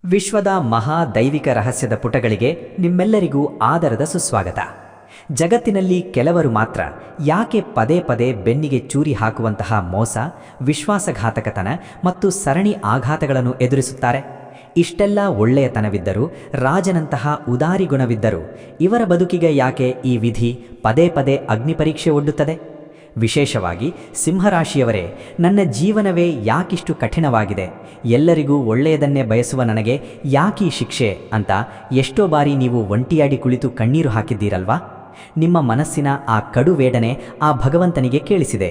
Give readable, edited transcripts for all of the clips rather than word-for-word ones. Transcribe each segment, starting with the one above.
ವಿಶ್ವದ ಮಹಾ ದೈವಿಕ ರಹಸ್ಯದ ಪುಟಗಳಿಗೆ ನಿಮ್ಮೆಲ್ಲರಿಗೂ ಆದರದ ಸುಸ್ವಾಗತ. ಜಗತ್ತಿನಲ್ಲಿ ಕೆಲವರು ಮಾತ್ರ ಯಾಕೆ ಪದೇ ಪದೇ ಬೆನ್ನಿಗೆ ಚೂರಿ ಹಾಕುವಂತಹ ಮೋಸ, ವಿಶ್ವಾಸಘಾತಕತನ ಮತ್ತು ಸರಣಿ ಆಘಾತಗಳನ್ನು ಎದುರಿಸುತ್ತಾರೆ? ಇಷ್ಟೆಲ್ಲ ಒಳ್ಳೆಯತನವಿದ್ದರೂ, ರಾಜನಂತಹ ಉದಾರಿ ಗುಣವಿದ್ದರೂ ಇವರ ಬದುಕಿಗೆ ಯಾಕೆ ಈ ವಿಧಿ ಪದೇ ಪದೇ ಅಗ್ನಿಪರೀಕ್ಷೆ ಒಡ್ಡುತ್ತದೆ? ವಿಶೇಷವಾಗಿ ಸಿಂಹರಾಶಿಯವರೇ, ನನ್ನ ಜೀವನವೇ ಯಾಕಿಷ್ಟು ಕಠಿಣವಾಗಿದೆ, ಎಲ್ಲರಿಗೂ ಒಳ್ಳೆಯದನ್ನೇ ಬಯಸುವ ನನಗೆ ಯಾಕೀ ಶಿಕ್ಷೆ ಅಂತ ಎಷ್ಟೋ ಬಾರಿ ನೀವು ಒಂಟಿಯಾಡಿ ಕುಳಿತು ಕಣ್ಣೀರು ಹಾಕಿದ್ದೀರಲ್ವಾ? ನಿಮ್ಮ ಮನಸ್ಸಿನ ಆ ಕಡು ವೇದನೆ ಆ ಭಗವಂತನಿಗೆ ಕೇಳಿಸಿದೆ.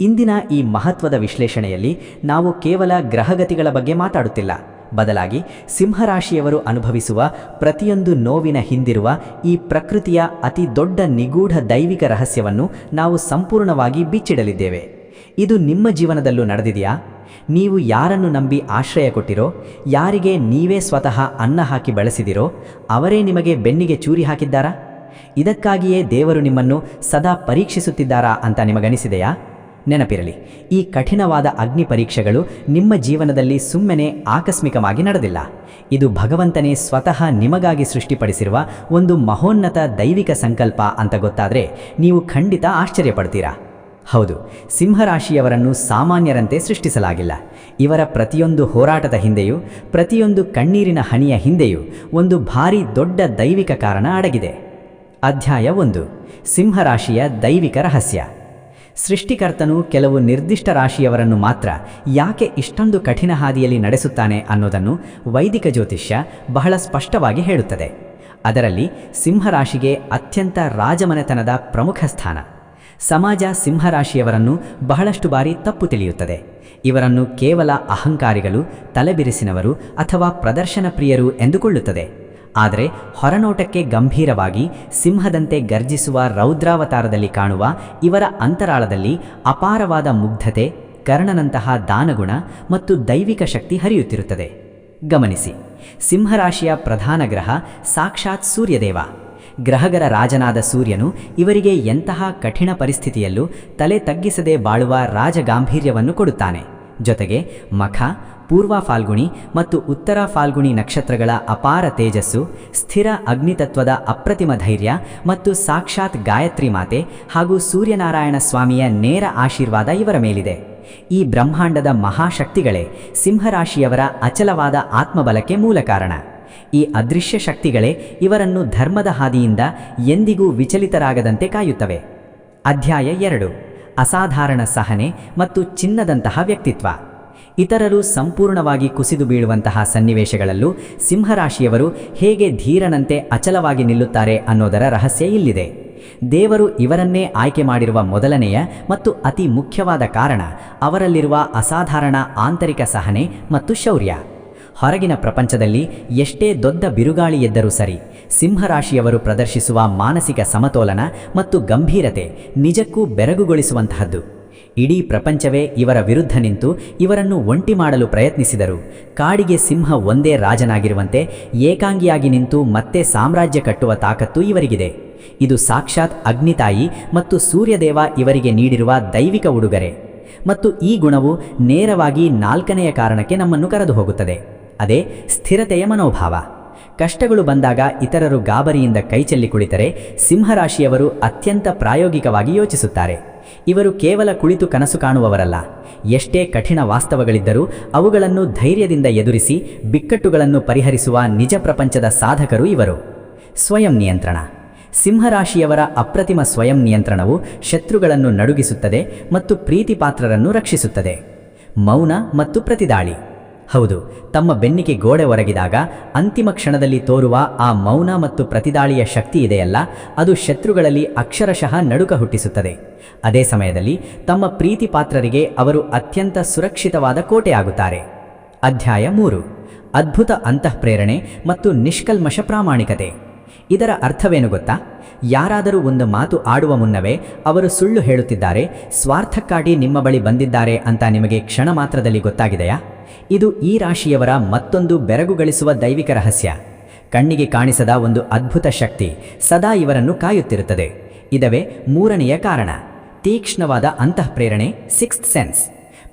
ಇಂದಿನ ಈ ಮಹತ್ವದ ವಿಶ್ಲೇಷಣೆಯಲ್ಲಿ ನಾವು ಕೇವಲ ಗ್ರಹಗತಿಗಳ ಬಗ್ಗೆ ಮಾತಾಡುತ್ತಿಲ್ಲ, ಬದಲಾಗಿ ಸಿಂಹರಾಶಿಯವರು ಅನುಭವಿಸುವ ಪ್ರತಿಯೊಂದು ನೋವಿನ ಹಿಂದಿರುವ ಈ ಪ್ರಕೃತಿಯ ಅತಿ ದೊಡ್ಡ ನಿಗೂಢ ದೈವಿಕ ರಹಸ್ಯವನ್ನು ನಾವು ಸಂಪೂರ್ಣವಾಗಿ ಬಿಚ್ಚಿಡಲಿದ್ದೇವೆ. ಇದು ನಿಮ್ಮ ಜೀವನದಲ್ಲೂ ನಡೆದಿದೆಯಾ? ನೀವು ಯಾರನ್ನು ನಂಬಿ ಆಶ್ರಯ ಕೊಟ್ಟಿರೋ, ಯಾರಿಗೆ ನೀವೇ ಸ್ವತಃ ಅನ್ನ ಹಾಕಿ ಬೆಳೆಸಿದಿರೋ, ಅವರೇ ನಿಮಗೆ ಬೆನ್ನಿಗೆ ಚೂರಿ ಹಾಕಿದ್ದಾರಾ? ಇದಕ್ಕಾಗಿಯೇ ದೇವರು ನಿಮ್ಮನ್ನು ಸದಾ ಪರೀಕ್ಷಿಸುತ್ತಿದ್ದಾರಾ ಅಂತ ನಿಮಗನಿಸಿದೆಯಾ? ನೆನಪಿರಲಿ, ಈ ಕಠಿಣವಾದ ಅಗ್ನಿ ಪರೀಕ್ಷೆಗಳು ನಿಮ್ಮ ಜೀವನದಲ್ಲಿ ಸುಮ್ಮನೆ ಆಕಸ್ಮಿಕವಾಗಿ ನಡೆದಿಲ್ಲ. ಇದು ಭಗವಂತನೇ ಸ್ವತಃ ನಿಮಗಾಗಿ ಸೃಷ್ಟಿಪಡಿಸಿರುವ ಒಂದು ಮಹೋನ್ನತ ದೈವಿಕ ಸಂಕಲ್ಪ ಅಂತ ಗೊತ್ತಾದರೆ ನೀವು ಖಂಡಿತ ಆಶ್ಚರ್ಯಪಡ್ತೀರಾ. ಹೌದು, ಸಿಂಹರಾಶಿಯವರನ್ನು ಸಾಮಾನ್ಯರಂತೆ ಸೃಷ್ಟಿಸಲಾಗಿಲ್ಲ. ಇವರ ಪ್ರತಿಯೊಂದು ಹೋರಾಟದ ಹಿಂದೆಯೂ, ಪ್ರತಿಯೊಂದು ಕಣ್ಣೀರಿನ ಹನಿಯ ಹಿಂದೆಯೂ ಒಂದು ಭಾರಿ ದೊಡ್ಡ ದೈವಿಕ ಕಾರಣ ಅಡಗಿದೆ. ಅಧ್ಯಾಯ 1: ಸಿಂಹರಾಶಿಯ ದೈವಿಕ ರಹಸ್ಯ. ಸೃಷ್ಟಿಕರ್ತನು ಕೆಲವು ನಿರ್ದಿಷ್ಟ ರಾಶಿಯವರನ್ನು ಮಾತ್ರ ಯಾಕೆ ಇಷ್ಟೊಂದು ಕಠಿಣ ಹಾದಿಯಲ್ಲಿ ನಡೆಸುತ್ತಾನೆ ಅನ್ನೋದನ್ನು ವೈದಿಕ ಜ್ಯೋತಿಷ್ಯ ಬಹಳ ಸ್ಪಷ್ಟವಾಗಿ ಹೇಳುತ್ತದೆ. ಅದರಲ್ಲಿ ಸಿಂಹರಾಶಿಗೆ ಅತ್ಯಂತ ರಾಜಮನೆತನದ ಪ್ರಮುಖ ಸ್ಥಾನ. ಸಮಾಜ ಸಿಂಹರಾಶಿಯವರನ್ನು ಬಹಳಷ್ಟು ಬಾರಿ ತಪ್ಪು ತಿಳಿಯುತ್ತದೆ. ಇವರನ್ನು ಕೇವಲ ಅಹಂಕಾರಿಗಳು, ತಲೆಬಿರಿಸಿನವರು ಅಥವಾ ಪ್ರದರ್ಶನ ಪ್ರಿಯರು ಎಂದುಕೊಳ್ಳುತ್ತದೆ. ಆದರೆ ಹೊರನೋಟಕ್ಕೆ ಗಂಭೀರವಾಗಿ ಸಿಂಹದಂತೆ ಗರ್ಜಿಸುವ ರೌದ್ರಾವತಾರದಲ್ಲಿ ಕಾಣುವ ಇವರ ಅಂತರಾಳದಲ್ಲಿ ಅಪಾರವಾದ ಮುಗ್ಧತೆ, ಕರ್ಣನಂತಹ ದಾನಗುಣ ಮತ್ತು ದೈವಿಕ ಶಕ್ತಿ ಹರಿಯುತ್ತಿರುತ್ತದೆ. ಗಮನಿಸಿ, ಸಿಂಹರಾಶಿಯ ಪ್ರಧಾನ ಗ್ರಹ ಸಾಕ್ಷಾತ್ ಸೂರ್ಯದೇವ. ಗ್ರಹಗಳ ರಾಜನಾದ ಸೂರ್ಯನು ಇವರಿಗೆ ಎಂತಹ ಕಠಿಣ ಪರಿಸ್ಥಿತಿಯಲ್ಲೂ ತಲೆ ತಗ್ಗಿಸದೆ ಬಾಳುವ ರಾಜಗಾಂಭೀರ್ಯವನ್ನು ಕೊಡುತ್ತಾನೆ. ಜೊತೆಗೆ ಮಖ, ಪೂರ್ವ ಫಾಲ್ಗುಣಿ ಮತ್ತು ಉತ್ತರ ಫಾಲ್ಗುಣಿ ನಕ್ಷತ್ರಗಳ ಅಪಾರ ತೇಜಸ್ಸು, ಸ್ಥಿರ ಅಗ್ನಿತತ್ವದ ಅಪ್ರತಿಮ ಧೈರ್ಯ ಮತ್ತು ಸಾಕ್ಷಾತ್ ಗಾಯತ್ರಿ ಮಾತೆ ಹಾಗೂ ಸೂರ್ಯನಾರಾಯಣ ಸ್ವಾಮಿಯ ನೇರ ಆಶೀರ್ವಾದ ಇವರ ಮೇಲಿದೆ. ಈ ಬ್ರಹ್ಮಾಂಡದ ಮಹಾಶಕ್ತಿಗಳೇ ಸಿಂಹರಾಶಿಯವರ ಅಚಲವಾದ ಆತ್ಮಬಲಕ್ಕೆ ಮೂಲ ಕಾರಣ. ಈ ಅದೃಶ್ಯ ಶಕ್ತಿಗಳೇ ಇವರನ್ನು ಧರ್ಮದ ಹಾದಿಯಿಂದ ಎಂದಿಗೂ ವಿಚಲಿತರಾಗದಂತೆ ಕಾಯುತ್ತವೆ. ಅಧ್ಯಾಯ 2: ಅಸಾಧಾರಣ ಸಹನೆ ಮತ್ತು ಚಿನ್ನದಂತಹ ವ್ಯಕ್ತಿತ್ವ. ಇತರರು ಸಂಪೂರ್ಣವಾಗಿ ಕುಸಿದು ಬೀಳುವಂತಹ ಸನ್ನಿವೇಶಗಳಲ್ಲೂ ಸಿಂಹರಾಶಿಯವರು ಹೇಗೆ ಧೀರನಂತೆ ಅಚಲವಾಗಿ ನಿಲ್ಲುತ್ತಾರೆ ಅನ್ನೋದರ ರಹಸ್ಯ ಇಲ್ಲಿದೆ. ದೇವರು ಇವರನ್ನೇ ಆಯ್ಕೆ ಮಾಡಿರುವ ಮೊದಲನೆಯ ಮತ್ತು ಅತಿ ಮುಖ್ಯವಾದ ಕಾರಣ ಅವರಲ್ಲಿರುವ ಅಸಾಧಾರಣ ಆಂತರಿಕ ಸಹನೆ ಮತ್ತು ಶೌರ್ಯ. ಹೊರಗಿನ ಪ್ರಪಂಚದಲ್ಲಿ ಎಷ್ಟೇ ದೊಡ್ಡ ಬಿರುಗಾಳಿ ಎದ್ದರೂ ಸರಿ, ಸಿಂಹರಾಶಿಯವರು ಪ್ರದರ್ಶಿಸುವ ಮಾನಸಿಕ ಸಮತೋಲನ ಮತ್ತು ಗಂಭೀರತೆ ನಿಜಕ್ಕೂ ಬೆರಗುಗೊಳಿಸುವಂತಹದ್ದು. ಇಡೀ ಪ್ರಪಂಚವೇ ಇವರ ವಿರುದ್ಧ ನಿಂತು ಇವರನ್ನು ಒಂಟಿ ಮಾಡಲು ಪ್ರಯತ್ನಿಸಿದರು, ಕಾಡಿಗೆ ಸಿಂಹ ಒಂದೇ ರಾಜನಾಗಿರುವಂತೆ ಏಕಾಂಗಿಯಾಗಿ ನಿಂತು ಮತ್ತೆ ಸಾಮ್ರಾಜ್ಯ ಕಟ್ಟುವ ತಾಕತ್ತು ಇವರಿಗಿದೆ. ಇದು ಸಾಕ್ಷಾತ್ ಅಗ್ನಿತಾಯಿ ಮತ್ತು ಸೂರ್ಯದೇವ ಇವರಿಗೆ ನೀಡಿರುವ ದೈವಿಕ ಉಡುಗೊರೆ. ಮತ್ತು ಈ ಗುಣವು ನೇರವಾಗಿ 4ನೆಯ ಕಾರಣಕ್ಕೆ ನಮ್ಮನ್ನು ಕರೆದು ಹೋಗುತ್ತದೆ. ಅದೇ ಸ್ಥಿರತೆಯ ಮನೋಭಾವ. ಕಷ್ಟಗಳು ಬಂದಾಗ ಇತರರು ಗಾಬರಿಯಿಂದ ಕೈಚೆಲ್ಲಿ ಕುಳಿತರೆ, ಸಿಂಹರಾಶಿಯವರು ಅತ್ಯಂತ ಪ್ರಾಯೋಗಿಕವಾಗಿ ಯೋಚಿಸುತ್ತಾರೆ. ಇವರು ಕೇವಲ ಕುಳಿತು ಕನಸು ಕಾಣುವವರಲ್ಲ. ಎಷ್ಟೇ ಕಠಿಣ ವಾಸ್ತವಗಳಿದ್ದರೂ ಅವುಗಳನ್ನು ಧೈರ್ಯದಿಂದ ಎದುರಿಸಿ ಬಿಕ್ಕಟ್ಟುಗಳನ್ನು ಪರಿಹರಿಸುವ ನಿಜ ಪ್ರಪಂಚದ ಸಾಧಕರು ಇವರು. ಸ್ವಯಂ ನಿಯಂತ್ರಣ. ಸಿಂಹರಾಶಿಯವರ ಅಪ್ರತಿಮ ಸ್ವಯಂ ನಿಯಂತ್ರಣವು ಶತ್ರುಗಳನ್ನು ನಡುಗಿಸುತ್ತದೆ ಮತ್ತು ಪ್ರೀತಿಪಾತ್ರರನ್ನು ರಕ್ಷಿಸುತ್ತದೆ. ಮೌನ ಮತ್ತು ಪ್ರತಿದಾಳಿ. ಹೌದು, ತಮ್ಮ ಬೆನ್ನಿಗೆ ಗೋಡೆ ಒರಗಿದಾಗ ಅಂತಿಮ ಕ್ಷಣದಲ್ಲಿ ತೋರುವ ಆ ಮೌನ ಮತ್ತು ಪ್ರತಿದಾಳಿಯ ಶಕ್ತಿ ಇದೆಯಲ್ಲ, ಅದು ಶತ್ರುಗಳಲ್ಲಿ ಅಕ್ಷರಶಃ ನಡುಕ ಹುಟ್ಟಿಸುತ್ತದೆ. ಅದೇ ಸಮಯದಲ್ಲಿ ತಮ್ಮ ಪ್ರೀತಿಪಾತ್ರರಿಗೆ ಅವರು ಅತ್ಯಂತ ಸುರಕ್ಷಿತವಾದ ಕೋಟೆಯಾಗುತ್ತಾರೆ. ಅಧ್ಯಾಯ 3: ಅದ್ಭುತ ಅಂತಃಪ್ರೇರಣೆ ಮತ್ತು ನಿಷ್ಕಲ್ಮಶ ಪ್ರಾಮಾಣಿಕತೆ. ಇದರ ಅರ್ಥವೇನು ಗೊತ್ತಾ? ಯಾರಾದರೂ ಒಂದು ಮಾತು ಆಡುವ ಮುನ್ನವೇ ಅವರು ಸುಳ್ಳು ಹೇಳುತ್ತಿದ್ದಾರೆ, ಸ್ವಾರ್ಥಕ್ಕಾಗಿ ನಿಮ್ಮ ಬಳಿ ಬಂದಿದ್ದಾರೆ ಅಂತ ನಿಮಗೆ ಕ್ಷಣ ಮಾತ್ರದಲ್ಲಿ ಗೊತ್ತಾಗಿದೆಯಾ? ಇದು ಈ ರಾಶಿಯವರ ಮತ್ತೊಂದು ಬೆರಗುಗಳಿಸುವ ದೈವಿಕ ರಹಸ್ಯ. ಕಣ್ಣಿಗೆ ಕಾಣಿಸದ ಒಂದು ಅದ್ಭುತ ಶಕ್ತಿ ಸದಾ ಇವರನ್ನು ಕಾಯುತ್ತಿರುತ್ತದೆ. ಇದವೇ 3ನೆಯ ಕಾರಣ: ತೀಕ್ಷ್ಣವಾದ ಅಂತಃಪ್ರೇರಣೆ, ಸಿಕ್ಸ್ತ್ ಸೆನ್ಸ್.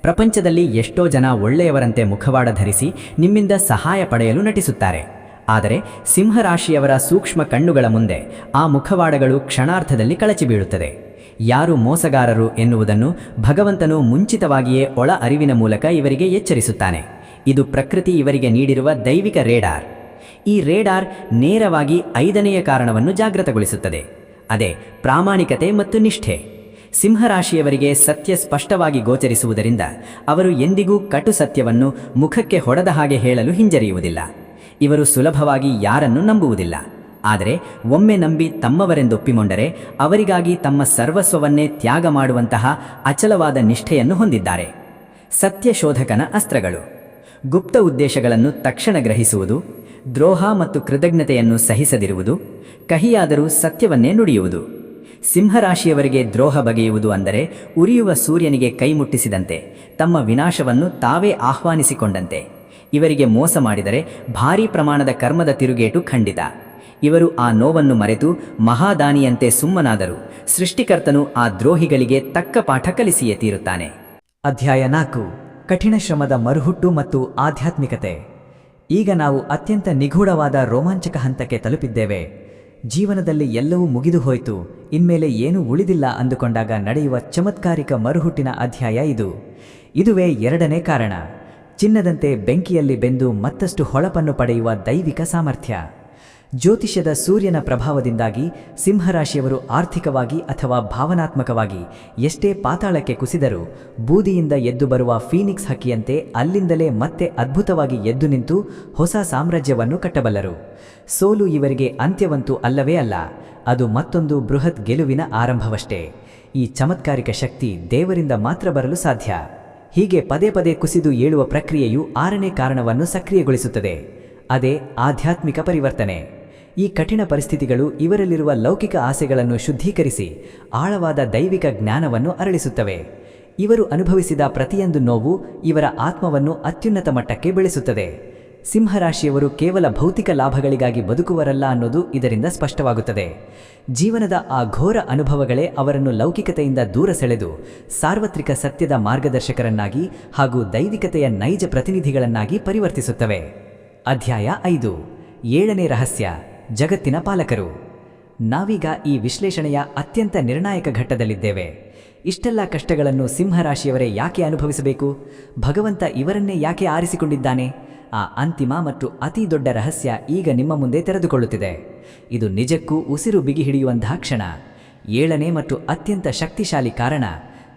ಪ್ರಪಂಚದಲ್ಲಿ ಎಷ್ಟೋ ಜನ ಒಳ್ಳೆಯವರಂತೆ ಮುಖವಾಡ ಧರಿಸಿ ನಿಮ್ಮಿಂದ ಸಹಾಯ ಪಡೆಯಲು ನಟಿಸುತ್ತಾರೆ. ಆದರೆ ಸಿಂಹರಾಶಿಯವರ ಸೂಕ್ಷ್ಮ ಕಣ್ಣುಗಳ ಮುಂದೆ ಆ ಮುಖವಾಡಗಳು ಕ್ಷಣಾರ್ಧದಲ್ಲಿ ಕಳಚಿ ಬೀಳುತ್ತದೆ. ಯಾರು ಮೋಸಗಾರರು ಎನ್ನುವುದನ್ನು ಭಗವಂತನು ಮುಂಚಿತವಾಗಿಯೇ ಒಳ ಅರಿವಿನ ಮೂಲಕ ಇವರಿಗೆ ಎಚ್ಚರಿಸುತ್ತಾನೆ. ಇದು ಪ್ರಕೃತಿ ಇವರಿಗೆ ನೀಡಿರುವ ದೈವಿಕ ರೇಡಾರ್. ಈ ರೇಡಾರ್ ನೇರವಾಗಿ 5ನೆಯ ಕಾರಣವನ್ನು ಜಾಗೃತಗೊಳಿಸುತ್ತದೆ. ಅದೇ ಪ್ರಾಮಾಣಿಕತೆ ಮತ್ತು ನಿಷ್ಠೆ. ಸಿಂಹರಾಶಿಯವರಿಗೆ ಸತ್ಯ ಸ್ಪಷ್ಟವಾಗಿ ಗೋಚರಿಸುವುದರಿಂದ ಅವರು ಎಂದಿಗೂ ಕಟು ಸತ್ಯವನ್ನು ಮುಖಕ್ಕೆ ಹೊಡೆದ ಹಾಗೆ ಹೇಳಲು ಹಿಂಜರಿಯುವುದಿಲ್ಲ. ಇವರು ಸುಲಭವಾಗಿ ಯಾರನ್ನು ನಂಬುವುದಿಲ್ಲ. ಆದರೆ ಒಮ್ಮೆ ನಂಬಿ ತಮ್ಮವರೆಂದೊಪ್ಪಿಕೊಂಡರೆ ಅವರಿಗಾಗಿ ತಮ್ಮ ಸರ್ವಸ್ವವನ್ನೇ ತ್ಯಾಗ ಮಾಡುವಂತಹ ಅಚಲವಾದ ನಿಷ್ಠೆಯನ್ನು ಹೊಂದಿದ್ದಾರೆ. ಸತ್ಯಶೋಧಕನ ಅಸ್ತ್ರಗಳು: ಗುಪ್ತ ಉದ್ದೇಶಗಳನ್ನು ತಕ್ಷಣ ಗ್ರಹಿಸುವುದು, ದ್ರೋಹ ಮತ್ತು ಕೃತಜ್ಞತೆಯನ್ನು ಸಹಿಸದಿರುವುದು, ಕಹಿಯಾದರೂ ಸತ್ಯವನ್ನೇ ನುಡಿಯುವುದು. ಸಿಂಹರಾಶಿಯವರಿಗೆ ದ್ರೋಹ ಬಗೆಯುವುದು ಅಂದರೆ ಉರಿಯುವ ಸೂರ್ಯನಿಗೆ ಕೈಮುಟ್ಟಿಸಿದಂತೆ, ತಮ್ಮ ವಿನಾಶವನ್ನು ತಾವೇ ಆಹ್ವಾನಿಸಿಕೊಂಡಂತೆ. ಇವರಿಗೆ ಮೋಸ ಮಾಡಿದರೆ ಭಾರೀ ಪ್ರಮಾಣದ ಕರ್ಮದ ತಿರುಗೇಟು ಖಂಡಿತ. ಇವರು ಆ ನೋವನ್ನು ಮರೆತು ಮಹಾದಾನಿಯಂತೆ ಸುಮ್ಮನಾದರು ಸೃಷ್ಟಿಕರ್ತನು ಆ ದ್ರೋಹಿಗಳಿಗೆ ತಕ್ಕ ಪಾಠ ಕಲಿಸಿಯೇ ತೀರುತ್ತಾನೆ. ಅಧ್ಯಾಯ 4: ಕಠಿಣ ಶ್ರಮದ ಮರುಹುಟ್ಟು ಮತ್ತು ಆಧ್ಯಾತ್ಮಿಕತೆ. ಈಗ ನಾವು ಅತ್ಯಂತ ನಿಗೂಢವಾದ ರೋಮಾಂಚಕ ಹಂತಕ್ಕೆ ತಲುಪಿದ್ದೇವೆ. ಜೀವನದಲ್ಲಿ ಎಲ್ಲವೂ ಮುಗಿದು ಹೋಯಿತು, ಇನ್ಮೇಲೆ ಏನೂ ಉಳಿದಿಲ್ಲ ಅಂದುಕೊಂಡಾಗ ನಡೆಯುವ ಚಮತ್ಕಾರಿಕ ಮರುಹುಟ್ಟಿನ ಅಧ್ಯಾಯ ಇದು. ಇದುವೇ 2ನೇ ಕಾರಣ: ಚಿನ್ನದಂತೆ ಬೆಂಕಿಯಲ್ಲಿ ಬೆಂದು ಮತ್ತಷ್ಟು ಹೊಳಪನ್ನು ಪಡೆಯುವ ದೈವಿಕ ಸಾಮರ್ಥ್ಯ. ಜ್ಯೋತಿಷ್ಯದ ಸೂರ್ಯನ ಪ್ರಭಾವದಿಂದಾಗಿ ಸಿಂಹರಾಶಿಯವರು ಆರ್ಥಿಕವಾಗಿ ಅಥವಾ ಭಾವನಾತ್ಮಕವಾಗಿ ಎಷ್ಟೇ ಪಾತಾಳಕ್ಕೆ ಕುಸಿದರೂ ಬೂದಿಯಿಂದ ಎದ್ದು ಬರುವ ಫೀನಿಕ್ಸ್ ಹಕ್ಕಿಯಂತೆ ಅಲ್ಲಿಂದಲೇ ಮತ್ತೆ ಅದ್ಭುತವಾಗಿ ಎದ್ದು ನಿಂತು ಹೊಸ ಸಾಮ್ರಾಜ್ಯವನ್ನು ಕಟ್ಟಬಲ್ಲರು. ಸೋಲು ಇವರಿಗೆ ಅಂತ್ಯವಂತೂ ಅಲ್ಲವೇ ಅಲ್ಲ, ಅದು ಮತ್ತೊಂದು ಬೃಹತ್ ಗೆಲುವಿನ ಆರಂಭವಷ್ಟೇ. ಈ ಚಮತ್ಕಾರಿಕ ಶಕ್ತಿ ದೇವರಿಂದ ಮಾತ್ರ ಬರಲು ಸಾಧ್ಯ. ಹೀಗೆ ಪದೇ ಪದೇ ಕುಸಿದು ಏಳುವ ಪ್ರಕ್ರಿಯೆಯು 6ನೇ ಕಾರಣವನ್ನು ಸಕ್ರಿಯಗೊಳಿಸುತ್ತದೆ. ಅದೇ ಆಧ್ಯಾತ್ಮಿಕ ಪರಿವರ್ತನೆ. ಈ ಕಠಿಣ ಪರಿಸ್ಥಿತಿಗಳು ಇವರಲ್ಲಿರುವ ಲೌಕಿಕ ಆಸೆಗಳನ್ನು ಶುದ್ಧೀಕರಿಸಿ ಆಳವಾದ ದೈವಿಕ ಜ್ಞಾನವನ್ನು ಅರಳಿಸುತ್ತವೆ. ಇವರು ಅನುಭವಿಸಿದ ಪ್ರತಿಯೊಂದು ನೋವು ಇವರ ಆತ್ಮವನ್ನು ಅತ್ಯುನ್ನತ ಮಟ್ಟಕ್ಕೆ ಬೆಳೆಸುತ್ತದೆ. ಸಿಂಹರಾಶಿಯವರು ಕೇವಲ ಭೌತಿಕ ಲಾಭಗಳಿಗಾಗಿ ಬದುಕುವರಲ್ಲ ಅನ್ನೋದು ಇದರಿಂದ ಸ್ಪಷ್ಟವಾಗುತ್ತದೆ. ಜೀವನದ ಆ ಘೋರ ಅನುಭವಗಳೇ ಅವರನ್ನು ಲೌಕಿಕತೆಯಿಂದ ದೂರ ಸೆಳೆದು ಸಾರ್ವತ್ರಿಕ ಸತ್ಯದ ಮಾರ್ಗದರ್ಶಕರನ್ನಾಗಿ ಹಾಗೂ ದೈವಿಕತೆಯ ನೈಜ ಪ್ರತಿನಿಧಿಗಳನ್ನಾಗಿ ಪರಿವರ್ತಿಸುತ್ತವೆ. ಅಧ್ಯಾಯ 5: 7ನೇ ರಹಸ್ಯ: ಜಗತ್ತಿನ ಪಾಲಕರು. ನಾವೀಗ ಈ ವಿಶ್ಲೇಷಣೆಯ ಅತ್ಯಂತ ನಿರ್ಣಾಯಕ ಘಟ್ಟದಲ್ಲಿದ್ದೇವೆ. ಇಷ್ಟೆಲ್ಲ ಕಷ್ಟಗಳನ್ನು ಸಿಂಹರಾಶಿಯವರೇ ಯಾಕೆ ಅನುಭವಿಸಬೇಕು? ಭಗವಂತ ಇವರನ್ನೇ ಯಾಕೆ ಆರಿಸಿಕೊಂಡಿದ್ದಾನೆ? ಆ ಅಂತಿಮ ಮತ್ತು ಅತಿ ದೊಡ್ಡ ರಹಸ್ಯ ಈಗ ನಿಮ್ಮ ಮುಂದೆ ತೆರೆದುಕೊಳ್ಳುತ್ತಿದೆ. ಇದು ನಿಜಕ್ಕೂ ಉಸಿರು ಬಿಗಿ ಹಿಡಿಯುವಂತಹ ಕ್ಷಣ. 7ನೇ ಮತ್ತು ಅತ್ಯಂತ ಶಕ್ತಿಶಾಲಿ ಕಾರಣ: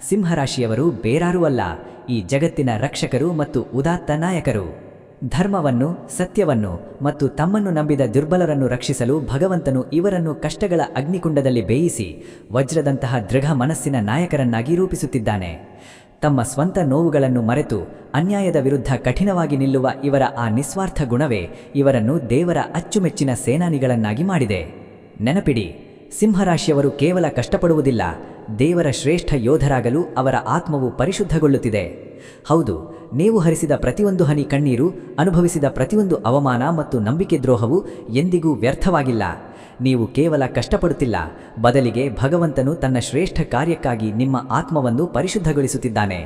ಸಿಂಹರಾಶಿಯವರು ಬೇರಾರೂ ಅಲ್ಲ, ಈ ಜಗತ್ತಿನ ರಕ್ಷಕರು ಮತ್ತು ಉದಾತ್ತ ನಾಯಕರು. ಧರ್ಮವನ್ನು, ಸತ್ಯವನ್ನು ಮತ್ತು ತಮ್ಮನ್ನು ನಂಬಿದ ದುರ್ಬಲರನ್ನು ರಕ್ಷಿಸಲು ಭಗವಂತನು ಇವರನ್ನು ಕಷ್ಟಗಳ ಅಗ್ನಿಕುಂಡದಲ್ಲಿ ಬೇಯಿಸಿ ವಜ್ರದಂತಹ ದೃಢ ಮನಸ್ಸಿನ ನಾಯಕರನ್ನಾಗಿ ರೂಪಿಸುತ್ತಿದ್ದಾನೆ. ತಮ್ಮ ಸ್ವಂತ ನೋವುಗಳನ್ನು ಮರೆತು ಅನ್ಯಾಯದ ವಿರುದ್ಧ ಕಠಿಣವಾಗಿ ನಿಲ್ಲುವ ಇವರ ಆ ನಿಸ್ವಾರ್ಥ ಗುಣವೇ ಇವರನ್ನು ದೇವರ ಅಚ್ಚುಮೆಚ್ಚಿನ ಸೇನಾನಿಗಳನ್ನಾಗಿ ಮಾಡಿದೆ. ನೆನಪಿಡಿ, ಸಿಂಹರಾಶಿಯವರು ಕೇವಲ ಕಷ್ಟಪಡುವುದಿಲ್ಲ, ದೇವರ ಶ್ರೇಷ್ಠ ಯೋಧರಾಗಲು ಅವರ ಆತ್ಮವು ಪರಿಶುದ್ಧಗೊಳ್ಳುತ್ತಿದೆ. ಹೌದು, ನೀವು ಹರಿಸಿದ ಪ್ರತಿಯೊಂದು ಹನಿ ಕಣ್ಣೀರು, ಅನುಭವಿಸಿದ ಪ್ರತಿಯೊಂದು ಅವಮಾನ ಮತ್ತು ನಂಬಿಕೆ ದ್ರೋಹವು ಎಂದಿಗೂ ವ್ಯರ್ಥವಾಗಿಲ್ಲ. ನೀವು ಕೇವಲ ಕಷ್ಟಪಡುತ್ತಿಲ್ಲ, ಬದಲಿಗೆ ಭಗವಂತನು ತನ್ನ ಶ್ರೇಷ್ಠ ಕಾರ್ಯಕ್ಕಾಗಿ ನಿಮ್ಮ ಆತ್ಮವನ್ನು ಪರಿಶುದ್ಧಗೊಳಿಸುತ್ತಿದ್ದಾನೆ.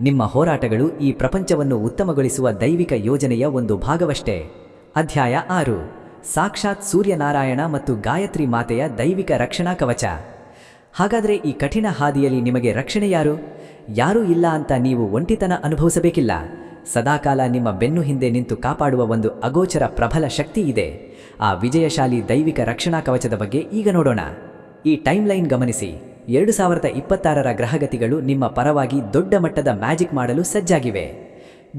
ನಿಮ್ಮ ಹೋರಾಟಗಳು ಈ ಪ್ರಪಂಚವನ್ನು ಉತ್ತಮಗೊಳಿಸುವ ದೈವಿಕ ಯೋಜನೆಯ ಒಂದು ಭಾಗವಷ್ಟೇ. ಅಧ್ಯಾಯ 6: ಸಾಕ್ಷಾತ್ ಸೂರ್ಯನಾರಾಯಣ ಮತ್ತು ಗಾಯತ್ರಿ ಮಾತೆಯ ದೈವಿಕ ರಕ್ಷಣಾ ಕವಚ. ಹಾಗಾದರೆ ಈ ಕಠಿಣ ಹಾದಿಯಲ್ಲಿ ನಿಮಗೆ ರಕ್ಷಣೆ ಯಾರು? ಯಾರೂ ಇಲ್ಲ ಅಂತ ನೀವು ಒಂಟಿತನ ಅನುಭವಿಸಬೇಕಿಲ್ಲ. ಸದಾಕಾಲ ನಿಮ್ಮ ಬೆನ್ನು ಹಿಂದೆ ನಿಂತು ಕಾಪಾಡುವ ಒಂದು ಅಗೋಚರ ಪ್ರಬಲ ಶಕ್ತಿ ಇದೆ. ಆ ವಿಜಯಶಾಲಿ ದೈವಿಕ ರಕ್ಷಣಾ ಕವಚದ ಬಗ್ಗೆ ಈಗ ನೋಡೋಣ. ಈ ಟೈಮ್ಲೈನ್ ಗಮನಿಸಿ. 2026ರ ಗ್ರಹಗತಿಗಳು ನಿಮ್ಮ ಪರವಾಗಿ ದೊಡ್ಡ ಮಟ್ಟದ ಮ್ಯಾಜಿಕ್ ಮಾಡಲು ಸಜ್ಜಾಗಿವೆ.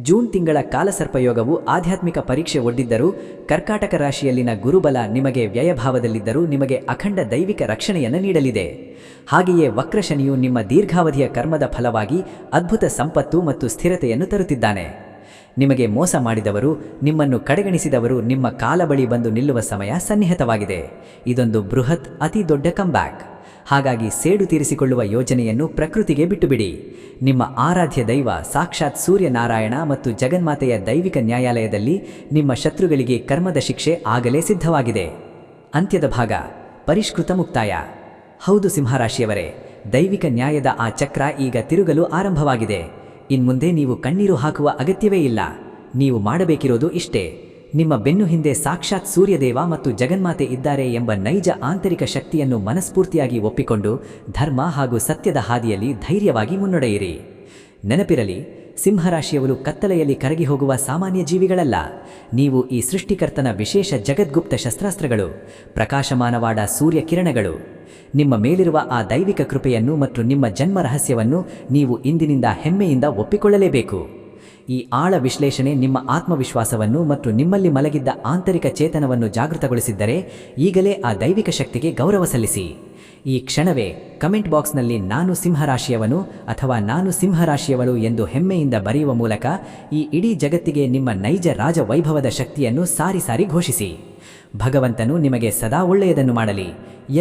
ಜೂನ್ ತಿಂಗಳ ಕಾಲಸರ್ಪಯೋಗವು ಆಧ್ಯಾತ್ಮಿಕ ಪರೀಕ್ಷೆ ಒಡ್ಡಿದ್ದರೂ, ಕರ್ಕಾಟಕ ರಾಶಿಯಲ್ಲಿನ ಗುರುಬಲ ನಿಮಗೆ ವ್ಯಯಭಾವದಲ್ಲಿದ್ದರೂ ನಿಮಗೆ ಅಖಂಡ ದೈವಿಕ ರಕ್ಷಣೆಯನ್ನು ನೀಡಲಿದೆ. ಹಾಗೆಯೇ ವಕ್ರಶನಿಯು ನಿಮ್ಮ ದೀರ್ಘಾವಧಿಯ ಕರ್ಮದ ಫಲವಾಗಿ ಅದ್ಭುತ ಸಂಪತ್ತು ಮತ್ತು ಸ್ಥಿರತೆಯನ್ನು ತರುತ್ತಿದ್ದಾನೆ. ನಿಮಗೆ ಮೋಸ ಮಾಡಿದವರು, ನಿಮ್ಮನ್ನು ಕಡೆಗಣಿಸಿದವರು ನಿಮ್ಮ ಕಾಲ ಬಳಿ ಬಂದು ನಿಲ್ಲುವ ಸಮಯ ಸನ್ನಿಹಿತವಾಗಿದೆ. ಇದೊಂದು ಬೃಹತ್, ಅತಿ ದೊಡ್ಡ ಕಂಬ್ಯಾಕ್. ಹಾಗಾಗಿ ಸೇಡು ತೀರಿಸಿಕೊಳ್ಳುವ ಯೋಜನೆಯನ್ನು ಪ್ರಕೃತಿಗೆ ಬಿಟ್ಟುಬಿಡಿ. ನಿಮ್ಮ ಆರಾಧ್ಯ ದೈವ ಸಾಕ್ಷಾತ್ ಸೂರ್ಯನಾರಾಯಣ ಮತ್ತು ಜಗನ್ಮಾತೆಯ ದೈವಿಕ ನ್ಯಾಯಾಲಯದಲ್ಲಿ ನಿಮ್ಮ ಶತ್ರುಗಳಿಗೆ ಕರ್ಮದ ಶಿಕ್ಷೆ ಆಗಲೇ ಸಿದ್ಧವಾಗಿದೆ. ಅಂತ್ಯದ ಭಾಗ: ಪರಿಷ್ಕೃತ ಮುಕ್ತಾಯ. ಹೌದು ಸಿಂಹರಾಶಿಯವರೇ, ದೈವಿಕ ನ್ಯಾಯದ ಆ ಚಕ್ರ ಈಗ ತಿರುಗಲು ಆರಂಭವಾಗಿದೆ. ಇನ್ಮುಂದೆ ನೀವು ಕಣ್ಣೀರು ಹಾಕುವ ಅಗತ್ಯವೇ ಇಲ್ಲ. ನೀವು ಮಾಡಬೇಕಿರೋದು ಇಷ್ಟೇ: ನಿಮ್ಮ ಬೆನ್ನು ಹಿಂದೆ ಸಾಕ್ಷಾತ್ ಸೂರ್ಯದೇವ ಮತ್ತು ಜಗನ್ಮಾತೆ ಇದ್ದಾರೆ ಎಂಬ ನೈಜ ಆಂತರಿಕ ಶಕ್ತಿಯನ್ನು ಮನಸ್ಫೂರ್ತಿಯಾಗಿ ಒಪ್ಪಿಕೊಂಡು ಧರ್ಮ ಹಾಗೂ ಸತ್ಯದ ಹಾದಿಯಲ್ಲಿ ಧೈರ್ಯವಾಗಿ ಮುನ್ನಡೆಯಿರಿ. ನೆನಪಿರಲಿ, ಸಿಂಹರಾಶಿಯವರು ಕತ್ತಲೆಯಲ್ಲಿ ಕರಗಿ ಹೋಗುವ ಸಾಮಾನ್ಯ ಜೀವಿಗಳಲ್ಲ. ನೀವು ಈ ಸೃಷ್ಟಿಕರ್ತನ ವಿಶೇಷ ಜಗದ್ಗುಪ್ತ ಶಸ್ತ್ರಾಸ್ತ್ರಗಳು, ಪ್ರಕಾಶಮಾನವಾದ ಸೂರ್ಯ ಕಿರಣಗಳು. ನಿಮ್ಮ ಮೇಲಿರುವ ಆ ದೈವಿಕ ಕೃಪೆಯನ್ನು ಮತ್ತು ನಿಮ್ಮ ಜನ್ಮ ರಹಸ್ಯವನ್ನು ನೀವು ಇಂದಿನಿಂದ ಹೆಮ್ಮೆಯಿಂದ ಒಪ್ಪಿಕೊಳ್ಳಲೇಬೇಕು. ಈ ಆಳ ವಿಶ್ಲೇಷಣೆ ನಿಮ್ಮ ಆತ್ಮವಿಶ್ವಾಸವನ್ನು ಮತ್ತು ನಿಮ್ಮಲ್ಲಿ ಮಲಗಿದ್ದ ಆಂತರಿಕ ಚೇತನವನ್ನು ಜಾಗೃತಗೊಳಿಸಿದ್ದರೆ ಈಗಲೇ ಆ ದೈವಿಕ ಶಕ್ತಿಗೆ ಗೌರವ ಸಲ್ಲಿಸಿ. ಈ ಕ್ಷಣವೇ ಕಮೆಂಟ್ ಬಾಕ್ಸ್ನಲ್ಲಿ ನಾನು ಸಿಂಹರಾಶಿಯವನು ಅಥವಾ ನಾನು ಸಿಂಹರಾಶಿಯವಳು ಎಂದು ಹೆಮ್ಮೆಯಿಂದ ಬರೆಯುವ ಮೂಲಕ ಈ ಇಡೀ ಜಗತ್ತಿಗೆ ನಿಮ್ಮ ನೈಜ ರಾಜ ವೈಭವದ ಶಕ್ತಿಯನ್ನು ಸಾರಿ ಸಾರಿ ಘೋಷಿಸಿ. ಭಗವಂತನು ನಿಮಗೆ ಸದಾ ಒಳ್ಳೆಯದನ್ನು ಮಾಡಲಿ.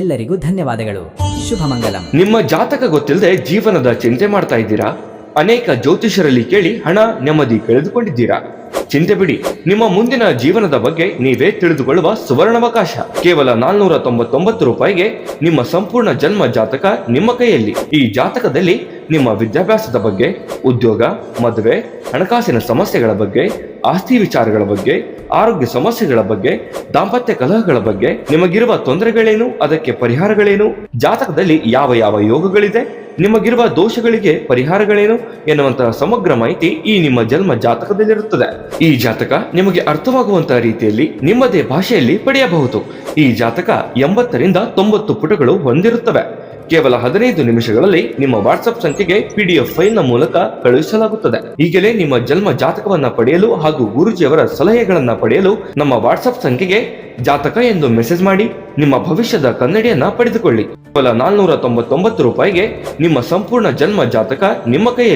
ಎಲ್ಲರಿಗೂ ಧನ್ಯವಾದಗಳು. ಶುಭಮಂಗಲಂ. ನಿಮ್ಮ ಜಾತಕ ಗೊತ್ತಿಲ್ಲದೆ ಜೀವನದ ಚಿಂತೆ ಮಾಡ್ತಾ ಇದ್ದೀರಾ? ಅನೇಕ ಜ್ಯೋತಿಷರಲ್ಲಿ ಕೇಳಿ ಹಣ ನೆಮ್ಮದಿ ಕಳೆದುಕೊಂಡಿದ್ದೀರಾ? ಚಿಂತೆ ಬಿಡಿ, ನಿಮ್ಮ ಮುಂದಿನ ಜೀವನದ ಬಗ್ಗೆ ನೀವೇ ತಿಳಿದುಕೊಳ್ಳುವ ಸುವರ್ಣಾವಕಾಶ. ಕೇವಲ 499 ರೂಪಾಯಿಗೆ ನಿಮ್ಮ ಸಂಪೂರ್ಣ ಜನ್ಮ ಜಾತಕ ನಿಮ್ಮ ಕೈಯಲ್ಲಿ. ಈ ಜಾತಕದಲ್ಲಿ ನಿಮ್ಮ ವಿದ್ಯಾಭ್ಯಾಸದ ಬಗ್ಗೆ, ಉದ್ಯೋಗ, ಮದುವೆ, ಹಣಕಾಸಿನ ಸಮಸ್ಯೆಗಳ ಬಗ್ಗೆ, ಆಸ್ತಿ ವಿಚಾರಗಳ ಬಗ್ಗೆ, ಆರೋಗ್ಯ ಸಮಸ್ಯೆಗಳ ಬಗ್ಗೆ, ದಾಂಪತ್ಯ ಕಲಹಗಳ ಬಗ್ಗೆ, ನಿಮಗಿರುವ ತೊಂದರೆಗಳೇನು, ಅದಕ್ಕೆ ಪರಿಹಾರಗಳೇನು, ಜಾತಕದಲ್ಲಿ ಯಾವ ಯಾವ ಯೋಗಗಳಿದೆ, ನಿಮಗಿರುವ ದೋಷಗಳಿಗೆ ಪರಿಹಾರಗಳೇನು ಎನ್ನುವಂತಹ ಸಮಗ್ರ ಮಾಹಿತಿ ಈ ನಿಮ್ಮ ಜನ್ಮ ಜಾತಕದಲ್ಲಿರುತ್ತದೆ. ಈ ಜಾತಕ ನಿಮಗೆ ಅರ್ಥವಾಗುವಂತಹ ರೀತಿಯಲ್ಲಿ ನಿಮ್ಮದೇ ಭಾಷೆಯಲ್ಲಿ ಪಡೆಯಬಹುದು. ಈ ಜಾತಕ 80ರಿಂದ 90 ಪುಟಗಳು ಹೊಂದಿರುತ್ತವೆ. ಕೇವಲ 15 ನಿಮಿಷಗಳಲ್ಲಿ ನಿಮ್ಮ ವಾಟ್ಸ್ಆಪ್ ಸಂಖ್ಯೆಗೆ PDF ಫೈಲ್ನ ಮೂಲಕ ಕಳುಹಿಸಲಾಗುತ್ತದೆ. ಈಗಲೇ ನಿಮ್ಮ ಜನ್ಮ ಜಾತಕವನ್ನ ಪಡೆಯಲು ಹಾಗೂ ಗುರುಜಿಯವರ ಸಲಹೆಗಳನ್ನ ಪಡೆಯಲು ನಮ್ಮ ವಾಟ್ಸ್ಆಪ್ ಸಂಖ್ಯೆಗೆ ಜಾತಕ ಎಂದು ಮೆಸೇಜ್ ಮಾಡಿ ನಿಮ್ಮ ಭವಿಷ್ಯದ ಕನ್ನಡಿಯನ್ನ ಪಡೆದುಕೊಳ್ಳಿ. ಕೇವಲ 499 ರೂಪಾಯಿಗೆ ನಿಮ್ಮ ಸಂಪೂರ್ಣ ಜನ್ಮ ಜಾತಕ ನಿಮ್ಮ ಕೈಯಲ್ಲಿ.